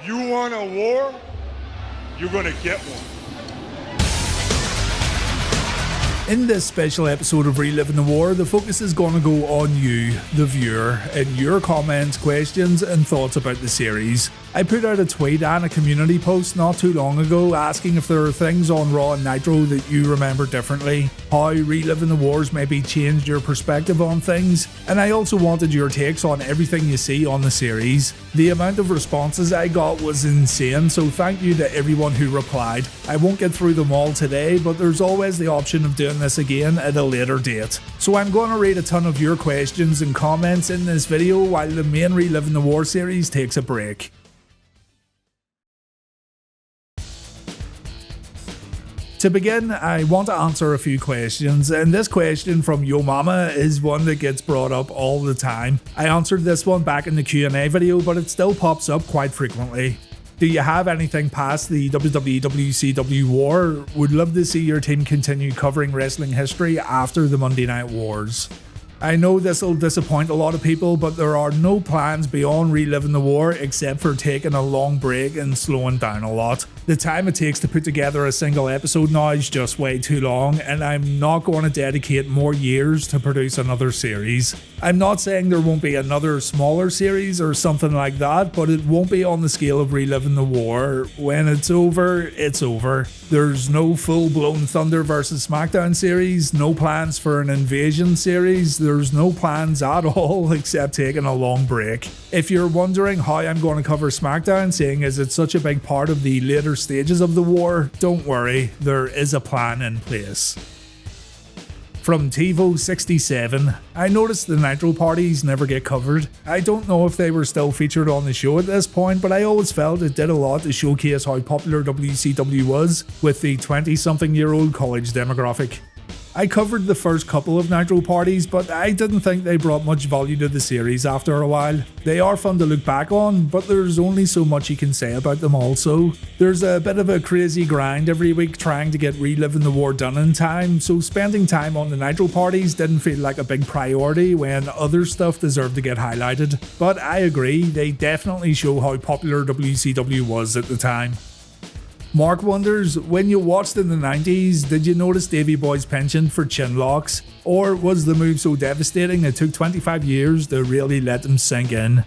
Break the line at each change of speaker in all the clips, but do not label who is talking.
You want a war? You're gonna get one.
In this special episode of Reliving the War, the focus is going to go on you, the viewer, and your comments, questions, and thoughts about the series. I put out a tweet and a community post not too long ago asking if there are things on Raw and Nitro that you remember differently, how Reliving the Wars maybe changed your perspective on things, and I also wanted your takes on everything you see on the series. The amount of responses I got was insane, so thank you to everyone who replied. I won't get through them all today, but there's always the option of doing this again at a later date. So I'm going to read a ton of your questions and comments in this video while the main Reliving the War series takes a break. To begin, I want to answer a few questions, and this question from Yo Mama is one that gets brought up all the time. I answered this one back in the Q&A video, but it still pops up quite frequently. Do you have anything past the WCW War? Would love to see your team continue covering wrestling history after the Monday Night Wars. I know this will disappoint a lot of people, but there are no plans beyond Reliving the War except for taking a long break and slowing down a lot. The time it takes to put together a single episode now is just way too long, and I'm not going to dedicate more years to produce another series. I'm not saying there won't be another smaller series or something like that, but it won't be on the scale of Reliving the War. When it's over, it's over. There's no full-blown Thunder vs SmackDown series, no plans for an Invasion series, there's no plans at all except taking a long break. If you're wondering how I'm going to cover SmackDown, seeing as it's such a big part of the later stages of the war, don't worry, there is a plan in place. From TiVo67, I noticed the Nitro parties never get covered. I don't know if they were still featured on the show at this point, but I always felt it did a lot to showcase how popular WCW was with the 20-something-year-old college demographic. I covered the first couple of Nitro parties, but I didn't think they brought much value to the series after a while. They are fun to look back on, but there's only so much you can say about them also. There's a bit of a crazy grind every week trying to get Reliving the War done in time, so spending time on the Nitro parties didn't feel like a big priority when other stuff deserved to get highlighted. But I agree, they definitely show how popular WCW was at the time. Mark wonders, when you watched in the 90s, did you notice Davey Boy's penchant for chin locks? Or was the move so devastating it took 25 years to really let them sink in?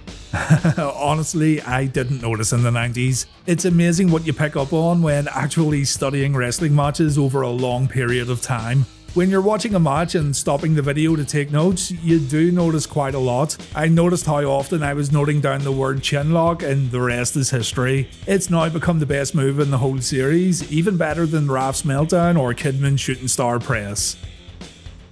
Honestly, I didn't notice in the 90s. It's amazing what you pick up on when actually studying wrestling matches over a long period of time. When you're watching a match and stopping the video to take notes, you do notice quite a lot. I noticed how often I was noting down the word chinlock, and the rest is history. It's now become the best move in the whole series, even better than Raph's meltdown or Kidman's shooting star press.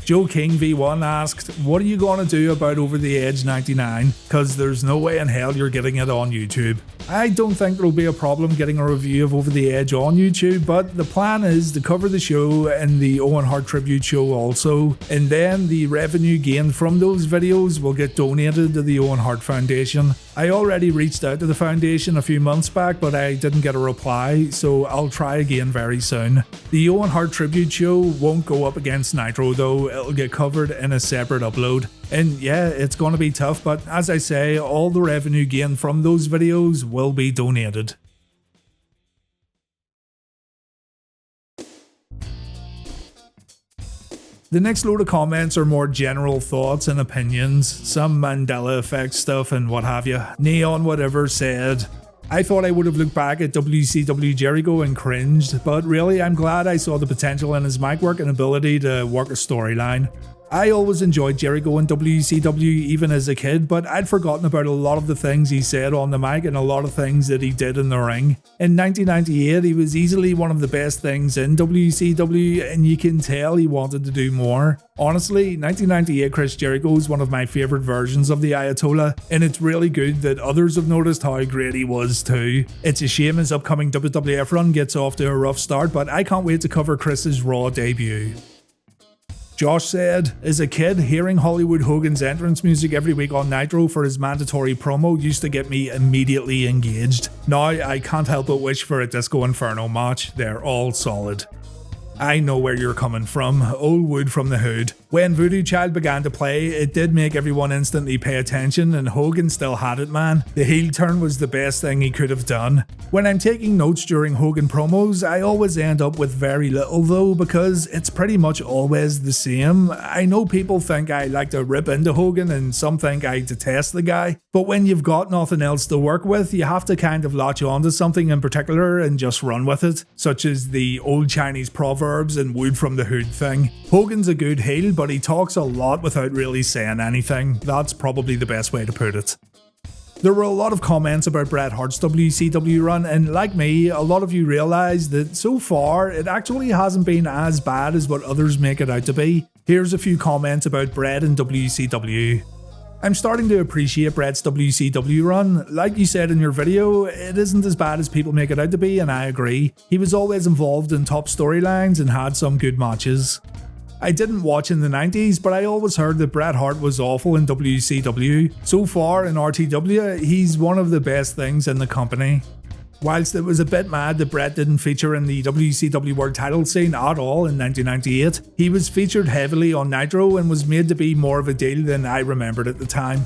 Joe King V1 asked, what are you going to do about Over the Edge 99? Cause there's no way in hell you're getting it on YouTube. I don't think there'll be a problem getting a review of Over the Edge on YouTube, but the plan is to cover the show and the Owen Hart tribute show also, and then the revenue gained from those videos will get donated to the Owen Hart Foundation. I already reached out to the foundation a few months back, but I didn't get a reply, so I'll try again very soon. The Owen Hart tribute show won't go up against Nitro though, it'll get covered in a separate upload. And yeah, it's gonna be tough, but as I say, all the revenue gained from those videos will be donated. The next load of comments are more general thoughts and opinions, some Mandela effect stuff and what have you. Neon whatever said, I thought I would have looked back at WCW Jericho and cringed, but really I'm glad I saw the potential in his mic work and ability to work a storyline. I always enjoyed Jericho in WCW even as a kid, but I'd forgotten about a lot of the things he said on the mic and a lot of things that he did in the ring. In 1998, he was easily one of the best things in WCW, and you can tell he wanted to do more. Honestly, 1998 Chris Jericho is one of my favourite versions of the Ayatollah, and it's really good that others have noticed how great he was too. It's a shame his upcoming WWF run gets off to a rough start, but I can't wait to cover Chris's Raw debut. Josh said, as a kid, hearing Hollywood Hogan's entrance music every week on Nitro for his mandatory promo used to get me immediately engaged. Now I can't help but wish for a Disco Inferno match, they're all solid. I know where you're coming from, old wood from the hood. When Voodoo Child began to play, it did make everyone instantly pay attention, and Hogan still had it, man. The heel turn was the best thing he could have done. When I'm taking notes during Hogan promos, I always end up with very little though, because it's pretty much always the same. I know people think I like to rip into Hogan and some think I detest the guy, but when you've got nothing else to work with, you have to kind of latch onto something in particular and just run with it, such as the old Chinese proverbs and wood from the hood thing. Hogan's a good heel, but he talks a lot without really saying anything. That's probably the best way to put it. There were a lot of comments about Bret Hart's WCW run, and like me, a lot of you realise that so far it actually hasn't been as bad as what others make it out to be. Here's a few comments about Bret and WCW. I'm starting to appreciate Bret's WCW run. Like you said in your video, it isn't as bad as people make it out to be, and I agree. He was always involved in top storylines and had some good matches. I didn't watch in the 90s, but I always heard that Bret Hart was awful in WCW. So far in RTW, he's one of the best things in the company. Whilst it was a bit mad that Bret didn't feature in the WCW World title scene at all in 1998, he was featured heavily on Nitro and was made to be more of a deal than I remembered at the time.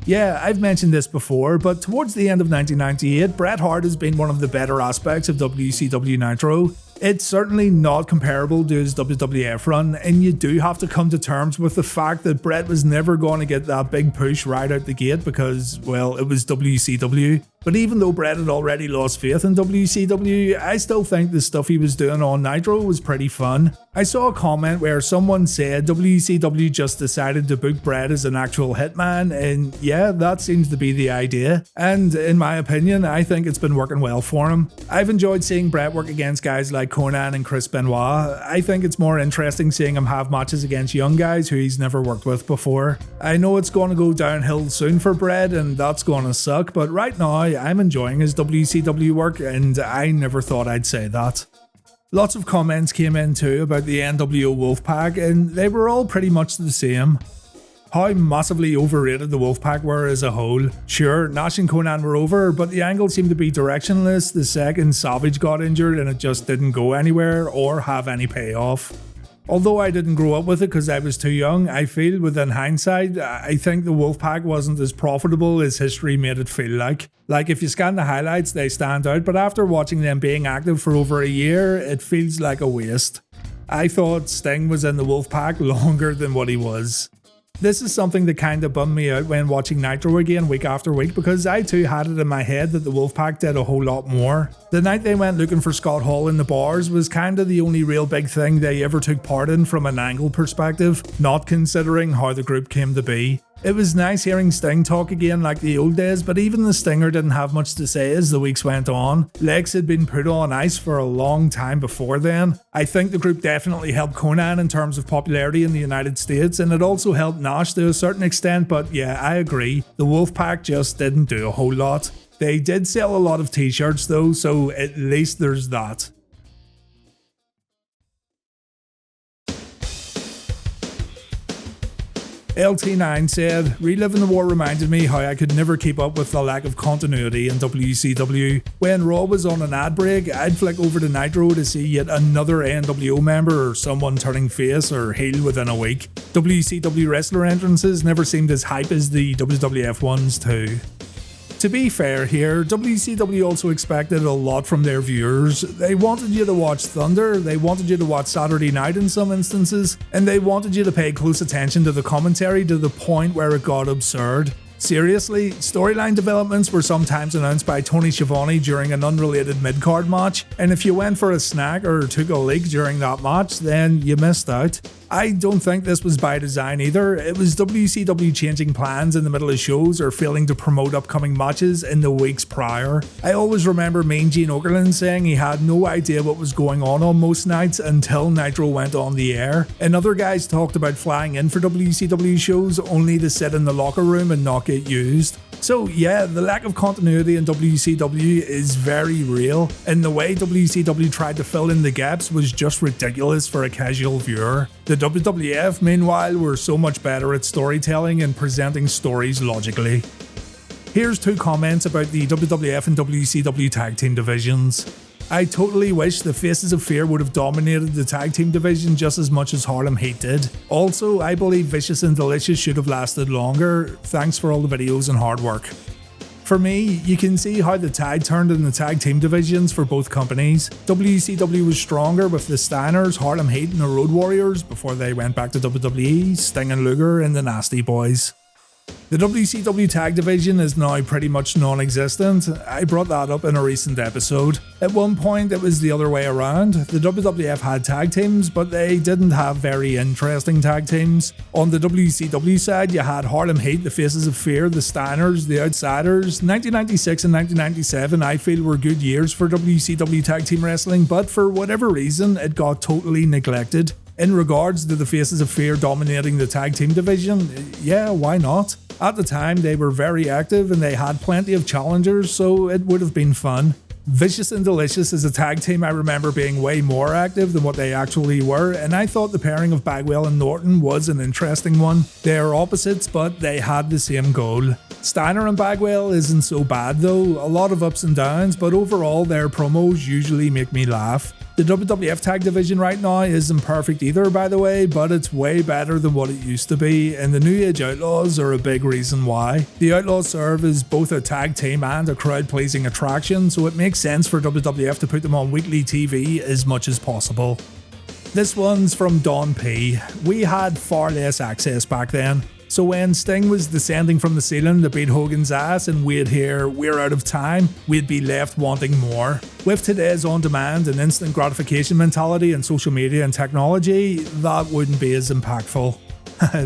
Yeah, I've mentioned this before, but towards the end of 1998, Bret Hart has been one of the better aspects of WCW Nitro. It's certainly not comparable to his WWF run, and you do have to come to terms with the fact that Bret was never going to get that big push right out the gate because, well, it was WCW. But even though Bret had already lost faith in WCW, I still think the stuff he was doing on Nitro was pretty fun. I saw a comment where someone said WCW just decided to book Bret as an actual hitman, and yeah, that seems to be the idea. And in my opinion, I think it's been working well for him. I've enjoyed seeing Bret work against guys like Conan and Chris Benoit. I think it's more interesting seeing him have matches against young guys who he's never worked with before. I know it's going to go downhill soon for Bret, and that's going to suck, but right now, I'm enjoying his WCW work, and I never thought I'd say that. Lots of comments came in too about the NWO Wolfpac, and they were all pretty much the same. How massively overrated the Wolfpac were as a whole. Sure, Nash and Conan were over, but the angle seemed to be directionless the second Savage got injured and it just didn't go anywhere or have any payoff. Although I didn't grow up with it because I was too young, I feel within hindsight, I think the Wolfpac wasn't as profitable as history made it feel like. Like if you scan the highlights, they stand out, but after watching them being active for over a year, it feels like a waste. I thought Sting was in the Wolfpac longer than what he was. This is something that kinda bummed me out when watching Nitro again week after week because I too had it in my head that the Wolfpac did a whole lot more. The night they went looking for Scott Hall in the bars was kinda the only real big thing they ever took part in from an angle perspective, not considering how the group came to be. It was nice hearing Sting talk again like the old days, but even the Stinger didn't have much to say as the weeks went on. Lex had been put on ice for a long time before then. I think the group definitely helped Conan in terms of popularity in the United States, and it also helped Nash to a certain extent, but yeah, I agree. The Wolfpac just didn't do a whole lot. They did sell a lot of t-shirts though, so at least there's that. LT9 said, Reliving the War reminded me how I could never keep up with the lack of continuity in WCW. When Raw was on an ad break, I'd flick over to Nitro to see yet another NWO member or someone turning face or heel within a week. WCW wrestler entrances never seemed as hype as the WWF ones too. To be fair here, WCW also expected a lot from their viewers. They wanted you to watch Thunder, they wanted you to watch Saturday Night in some instances, and they wanted you to pay close attention to the commentary to the point where it got absurd. Seriously, storyline developments were sometimes announced by Tony Schiavone during an unrelated mid-card match, and if you went for a snack or took a leak during that match, then you missed out. I don't think this was by design either. It was WCW changing plans in the middle of shows or failing to promote upcoming matches in the weeks prior. I always remember Mean Gene Okerlund saying he had no idea what was going on most nights until Nitro went on the air, and other guys talked about flying in for WCW shows only to sit in the locker room and not get used. So yeah, the lack of continuity in WCW is very real, and the way WCW tried to fill in the gaps was just ridiculous for a casual viewer. The WWF, meanwhile, were so much better at storytelling and presenting stories logically. Here's two comments about the WWF and WCW tag team divisions. I totally wish the Faces of Fear would have dominated the tag team division just as much as Harlem Heat did. Also, I believe Vicious and Delicious should have lasted longer. Thanks for all the videos and hard work. For me, you can see how the tide turned in the tag team divisions for both companies. WCW was stronger with the Steiners, Harlem Heat and the Road Warriors before they went back to WWE, Sting and Luger and the Nasty Boys. The WCW tag division is now pretty much non-existent. I brought that up in a recent episode. At one point it was the other way around. The WWF had tag teams, but they didn't have very interesting tag teams. On the WCW side, you had Harlem Heat, the Faces of Fear, the Steiners, the Outsiders. 1996 and 1997 I feel were good years for WCW tag team wrestling, but for whatever reason it got totally neglected. In regards to the Faces of Fear dominating the tag team division, yeah, why not? At the time, they were very active and they had plenty of challengers, so it would have been fun. Vicious and Delicious as a tag team I remember being way more active than what they actually were, and I thought the pairing of Bagwell and Norton was an interesting one. They are opposites, but they had the same goal. Steiner and Bagwell isn't so bad though, a lot of ups and downs, but overall their promos usually make me laugh. The WWF tag division right now isn't perfect either, by the way, but it's way better than what it used to be, and the New Age Outlaws are a big reason why. The Outlaws serve as both a tag team and a crowd-pleasing attraction, so it makes sense for WWF to put them on weekly TV as much as possible. This one's from Don P. We had far less access back then. So when Sting was descending from the ceiling to beat Hogan's ass and we'd hear "we're out of time," we'd be left wanting more. With today's on-demand and instant gratification mentality and social media and technology, that wouldn't be as impactful.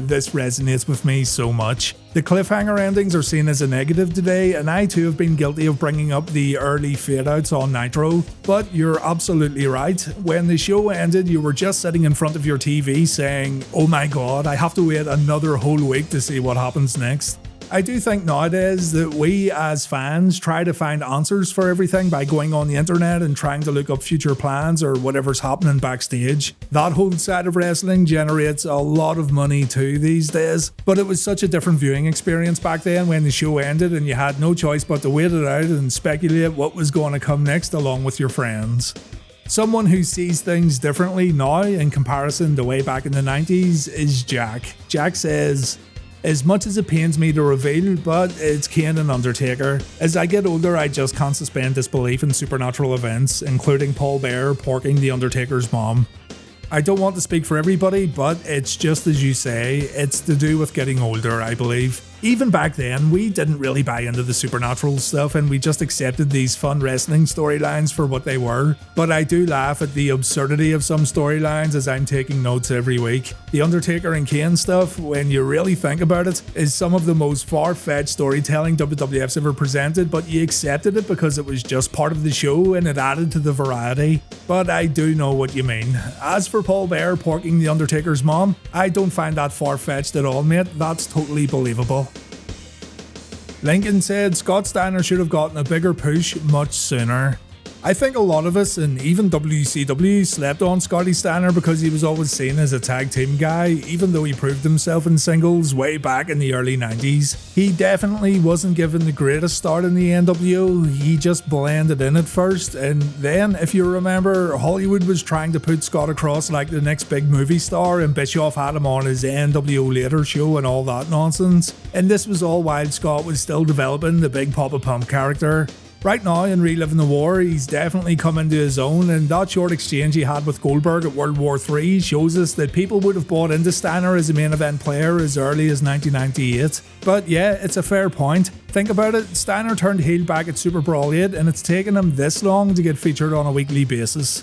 This resonates with me so much. The cliffhanger endings are seen as a negative today, and I too have been guilty of bringing up the early fade-outs on Nitro. But you're absolutely right. When the show ended, you were just sitting in front of your TV saying, "Oh my god, I have to wait another whole week to see what happens next." I do think nowadays that we as fans try to find answers for everything by going on the internet and trying to look up future plans or whatever's happening backstage. That whole side of wrestling generates a lot of money too these days, but it was such a different viewing experience back then when the show ended and you had no choice but to wait it out and speculate what was going to come next along with your friends. Someone who sees things differently now in comparison to way back in the 90s is Jack. Jack says, "As much as it pains me to reveal, but it's Kane and Undertaker. As I get older, I just can't suspend disbelief in supernatural events, including Paul Bearer porking the Undertaker's mom. I don't want to speak for everybody, but it's just as you say, it's to do with getting older, I believe. Even back then, we didn't really buy into the supernatural stuff and we just accepted these fun wrestling storylines for what they were. But I do laugh at the absurdity of some storylines as I'm taking notes every week. The Undertaker and Kane stuff, when you really think about it, is some of the most far-fetched storytelling WWF's ever presented, but you accepted it because it was just part of the show and it added to the variety. But I do know what you mean. As for Paul Bearer porking the Undertaker's mom, I don't find that far-fetched at all, mate. That's totally believable. Lincoln said Scott Steiner should have gotten a bigger push much sooner. I think a lot of us, and even WCW, slept on Scotty Steiner because he was always seen as a tag team guy, even though he proved himself in singles way back in the early 90s. He definitely wasn't given the greatest start in the NWO, he just blended in at first, and then, if you remember, Hollywood was trying to put Scott across like the next big movie star, and Bischoff had him on his NWO Later show and all that nonsense. And this was all while Scott was still developing the Big Papa Pump character. Right now in Reliving the War, he's definitely come into his own, and that short exchange he had with Goldberg at World War III shows us that people would have bought into Steiner as a main event player as early as 1998. But yeah, it's a fair point. Think about it, Steiner turned heel back at Super Brawl 8 and it's taken him this long to get featured on a weekly basis.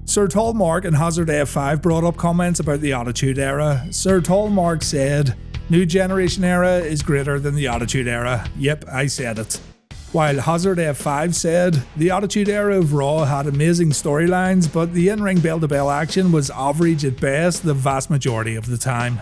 Sir Tall Mark and Hazard AF5 brought up comments about the Attitude Era. Sir Tall Mark said, "New Generation Era is greater than the Attitude Era." Yep, I said it. While Hazard F5 said, "The Attitude Era of Raw had amazing storylines, but the in-ring bell-to-bell action was average at best the vast majority of the time."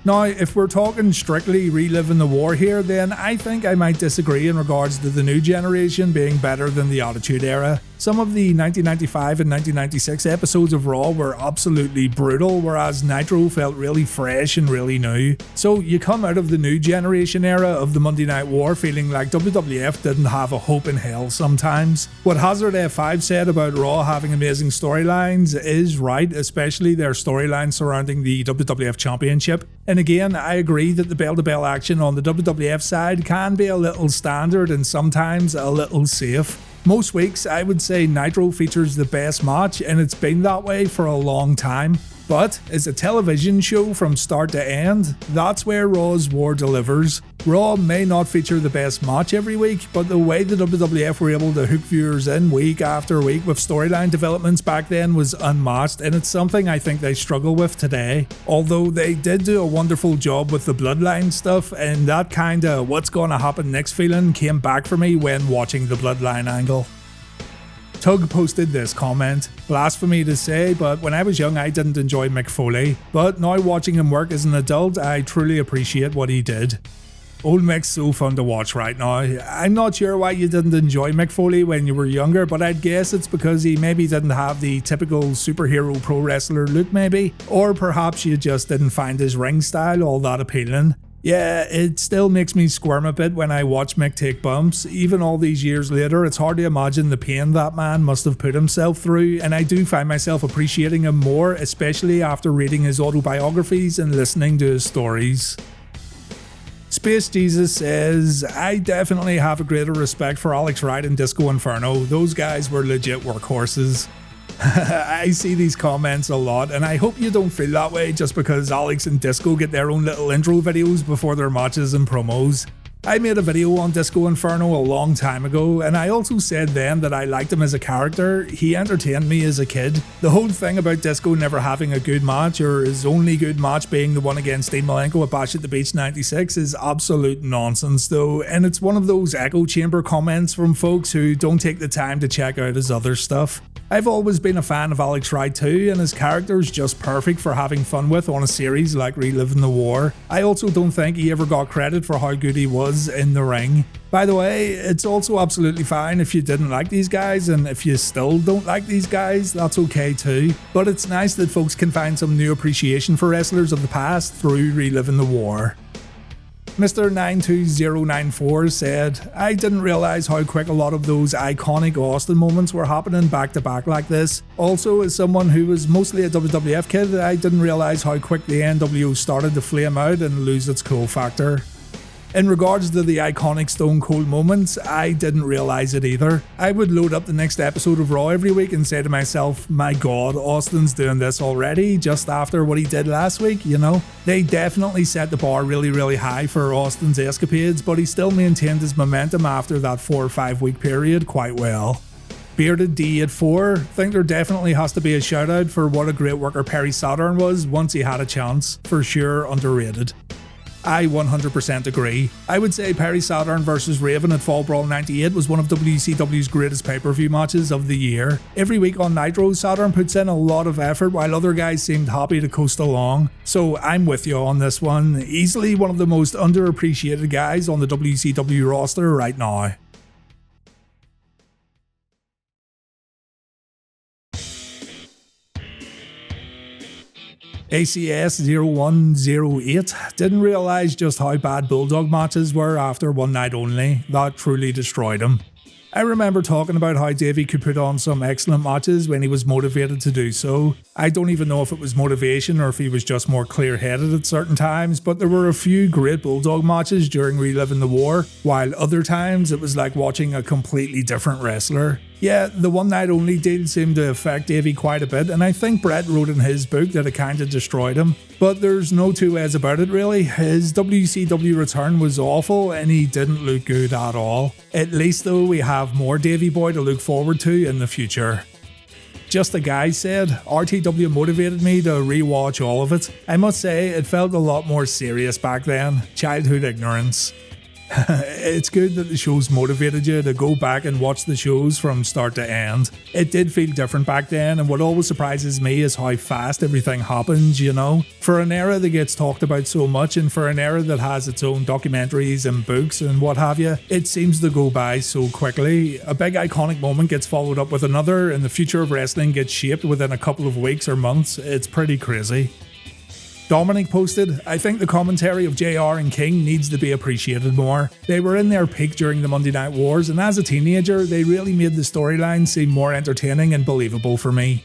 Now, if we're talking strictly Reliving the War here, then I think I might disagree in regards to the new generation being better than the Attitude Era. Some of the 1995 and 1996 episodes of Raw were absolutely brutal, whereas Nitro felt really fresh and really new. So you come out of the new generation era of the Monday Night War feeling like WWF didn't have a hope in hell sometimes. What Hazard F5 said about Raw having amazing storylines is right, especially their storyline surrounding the WWF Championship. And again, I agree that the bell-to-bell action on the WWF side can be a little standard and sometimes a little safe. Most weeks, I would say Nitro features the best match, and it's been that way for a long time. But as a television show from start to end, that's where Raw's War delivers. Raw may not feature the best match every week, but the way the WWF were able to hook viewers in week after week with storyline developments back then was unmatched, and it's something I think they struggle with today. Although they did do a wonderful job with the Bloodline stuff, and that kinda what's gonna happen next feeling came back for me when watching the Bloodline angle. Tug posted this comment: blasphemy to say, but when I was young I didn't enjoy Mick Foley, but now watching him work as an adult I truly appreciate what he did. Old Mick's so fun to watch right now. I'm not sure why you didn't enjoy Mick Foley when you were younger, but I'd guess it's because he maybe didn't have the typical superhero pro wrestler look maybe, or perhaps you just didn't find his ring style all that appealing. Yeah, it still makes me squirm a bit when I watch Mick take bumps. Even all these years later, it's hard to imagine the pain that man must have put himself through, and I do find myself appreciating him more, especially after reading his autobiographies and listening to his stories. Space Jesus says, I definitely have a greater respect for Alex Wright and Disco Inferno. Those guys were legit workhorses. I see these comments a lot, and I hope you don't feel that way just because Alex and Disco get their own little intro videos before their matches and promos. I made a video on Disco Inferno a long time ago, and I also said then that I liked him as a character. He entertained me as a kid. The whole thing about Disco never having a good match, or his only good match being the one against Dean Malenko at Bash at the Beach 96, is absolute nonsense though, and it's one of those echo chamber comments from folks who don't take the time to check out his other stuff. I've always been a fan of Alex Wright too, and his character's just perfect for having fun with on a series like Reliving the War. I also don't think he ever got credit for how good he was in the ring. By the way, it's also absolutely fine if you didn't like these guys, and if you still don't like these guys, that's okay too. But it's nice that folks can find some new appreciation for wrestlers of the past through Reliving the War. Mr. 92094 said, I didn't realise how quick a lot of those iconic Austin moments were happening back to back like this. Also, as someone who was mostly a WWF kid, I didn't realise how quick the NWO started to flame out and lose its cool factor. In regards to the iconic Stone Cold moments, I didn't realise it either. I would load up the next episode of Raw every week and say to myself, my god, Austin's doing this already, just after what he did last week, you know? They definitely set the bar really high for Austin's escapades, but he still maintained his momentum after that 4 or 5 week period quite well. Bearded D84, think there definitely has to be a shout out for what a great worker Perry Saturn was once he had a chance. For sure, underrated. I 100% agree. I would say Perry Saturn vs Raven at Fall Brawl 98 was one of WCW's greatest pay-per-view matches of the year. Every week on Nitro, Saturn puts in a lot of effort while other guys seemed happy to coast along. So I'm with you on this one. Easily one of the most underappreciated guys on the WCW roster right now. ACS0108 didn't realise just how bad Bulldog matches were after one night only. That truly destroyed him. I remember talking about how Davey could put on some excellent matches when he was motivated to do so. I don't even know if it was motivation or if he was just more clear-headed at certain times, but there were a few great Bulldog matches during Reliving the War, while other times it was like watching a completely different wrestler. Yeah, the one night only deal seemed to affect Davey quite a bit, and I think Brett wrote in his book that it kinda destroyed him. But there's no two ways about it really. His WCW return was awful and he didn't look good at all. At least though we have more Davey Boy to look forward to in the future. Just a Guy said, RTW motivated me to rewatch all of it. I must say, it felt a lot more serious back then. Childhood ignorance. It's good that the shows motivated you to go back and watch the shows from start to end. It did feel different back then, and what always surprises me is how fast everything happens, you know? For an era that gets talked about so much, and for an era that has its own documentaries and books and what have you, it seems to go by so quickly. A big iconic moment gets followed up with another, and the future of wrestling gets shaped within a couple of weeks or months. It's pretty crazy. Dominic posted, I think the commentary of JR and King needs to be appreciated more. They were in their peak during the Monday Night Wars, and as a teenager, they really made the storyline seem more entertaining and believable for me.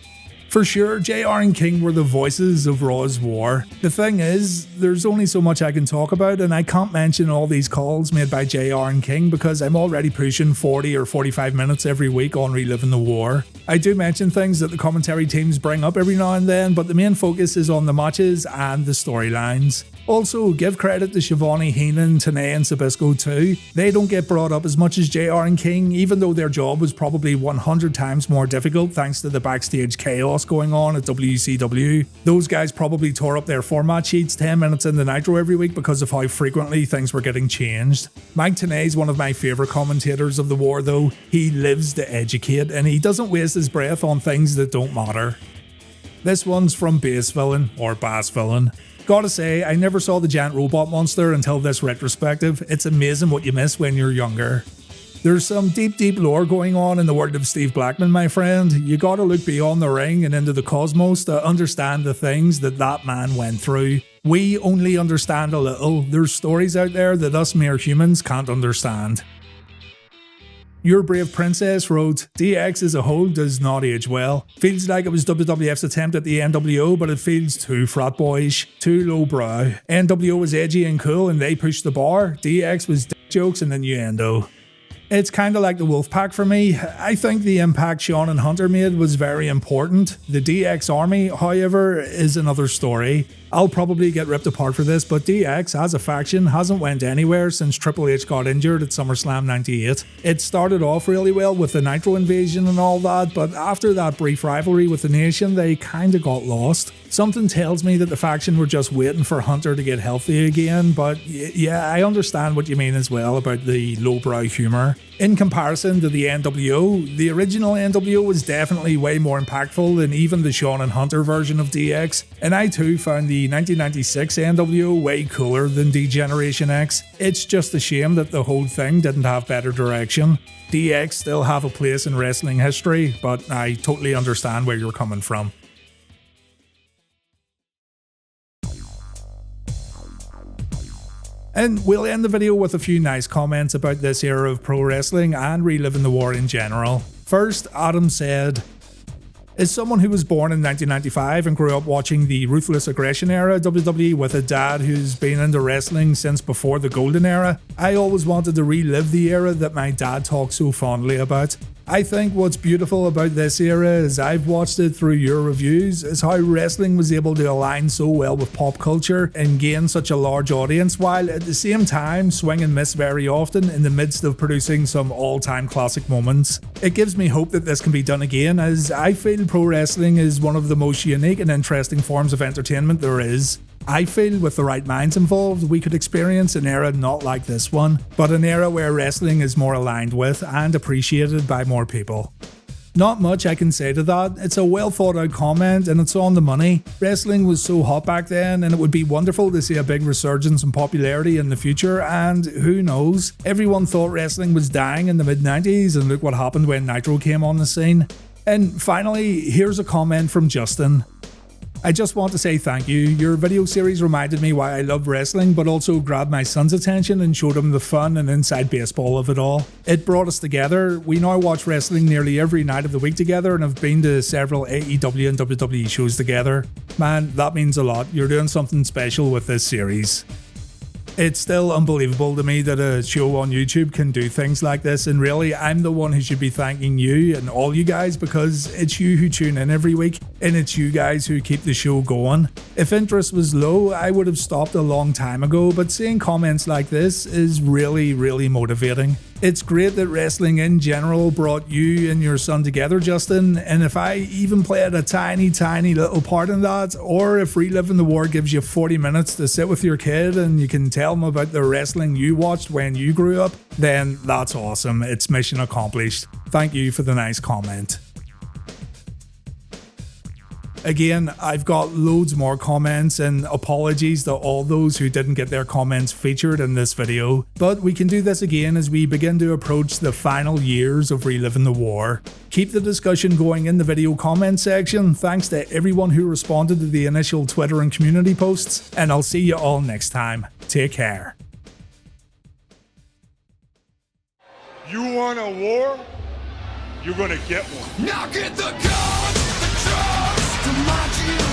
For sure, JR and King were the voices of Raw's War. The thing is, there's only so much I can talk about, and I can't mention all these calls made by JR and King because I'm already pushing 40 or 45 minutes every week on Reliving the War. I do mention things that the commentary teams bring up every now and then, but the main focus is on the matches and the storylines. Also, give credit to Shivani, Heenan, Tenay and Sabisco too. They don't get brought up as much as JR and King, even though their job was probably 100 times more difficult thanks to the backstage chaos going on at WCW. Those guys probably tore up their format sheets 10 minutes in the Nitro every week because of how frequently things were getting changed. Mike Tenay is one of my favourite commentators of the war though. He lives to educate and he doesn't waste his breath on things that don't matter. This one's from Bass Villain, or Bass Villain. Gotta say, I never saw the giant robot monster until this retrospective. It's amazing what you miss when you're younger. There's some deep lore going on in the world of Steve Blackman, my friend. You gotta look beyond the ring and into the cosmos to understand the things that man went through. We only understand a little. There's stories out there that us mere humans can't understand. Your Brave Princess wrote, DX as a whole does not age well. Feels like it was WWF's attempt at the NWO, but it feels too frat boyish, too lowbrow. NWO was edgy and cool and they pushed the bar. DX was dick jokes and innuendo. It's kinda like the Wolfpac for me. I think the impact Shawn and Hunter made was very important. The DX army, however, is another story. I'll probably get ripped apart for this, but DX as a faction hasn't went anywhere since Triple H got injured at SummerSlam 98. It started off really well with the Nitro invasion and all that, but after that brief rivalry with the Nation, they kinda got lost. Something tells me that the faction were just waiting for Hunter to get healthy again, but yeah, I understand what you mean as well about the lowbrow humour. In comparison to the NWO, the original NWO was definitely way more impactful than even the Shawn and Hunter version of DX, and I too found the 1996 NWO way cooler than D-Generation X. It's just a shame that the whole thing didn't have better direction. DX still have a place in wrestling history, but I totally understand where you're coming from. And we'll end the video with a few nice comments about this era of pro wrestling and reliving the war in general. First, Adam said, as someone who was born in 1995 and grew up watching the Ruthless Aggression era WWE with a dad who's been into wrestling since before the Golden Era, I always wanted to relive the era that my dad talked so fondly about. I think what's beautiful about this era, as I've watched it through your reviews, is how wrestling was able to align so well with pop culture and gain such a large audience, while at the same time swing and miss very often in the midst of producing some all-time classic moments. It gives me hope that this can be done again, as I feel pro wrestling is one of the most unique and interesting forms of entertainment there is. I feel with the right minds involved, we could experience an era not like this one, but an era where wrestling is more aligned with and appreciated by more people. Not much I can say to that. It's a well thought out comment and it's on the money. Wrestling was so hot back then and it would be wonderful to see a big resurgence in popularity in the future, and who knows, everyone thought wrestling was dying in the mid-90s and look what happened when Nitro came on the scene. And finally, here's a comment from Justin. I just want to say thank you. Your video series reminded me why I love wrestling, but also grabbed my son's attention and showed him the fun and inside baseball of it all. It brought us together. We now watch wrestling nearly every night of the week together and have been to several AEW and WWE shows together. Man, that means a lot. You're doing something special with this series. It's still unbelievable to me that a show on YouTube can do things like this, and really I'm the one who should be thanking you and all you guys, because it's you who tune in every week and it's you guys who keep the show going. If interest was low, I would have stopped a long time ago, but seeing comments like this is really motivating. It's great that wrestling in general brought you and your son together, Justin, and if I even played a tiny little part in that, or if Reliving the War gives you 40 minutes to sit with your kid and you can tell them about the wrestling you watched when you grew up, then that's awesome. It's mission accomplished. Thank you for the nice comment. Again, I've got loads more comments, and apologies to all those who didn't get their comments featured in this video, but we can do this again as we begin to approach the final years of Reliving the War. Keep the discussion going in the video comment section. Thanks to everyone who responded to the initial Twitter and community posts, and I'll see you all next time. Take care.
You want a war? You're gonna get one.
Now get the guns, the drugs, the marching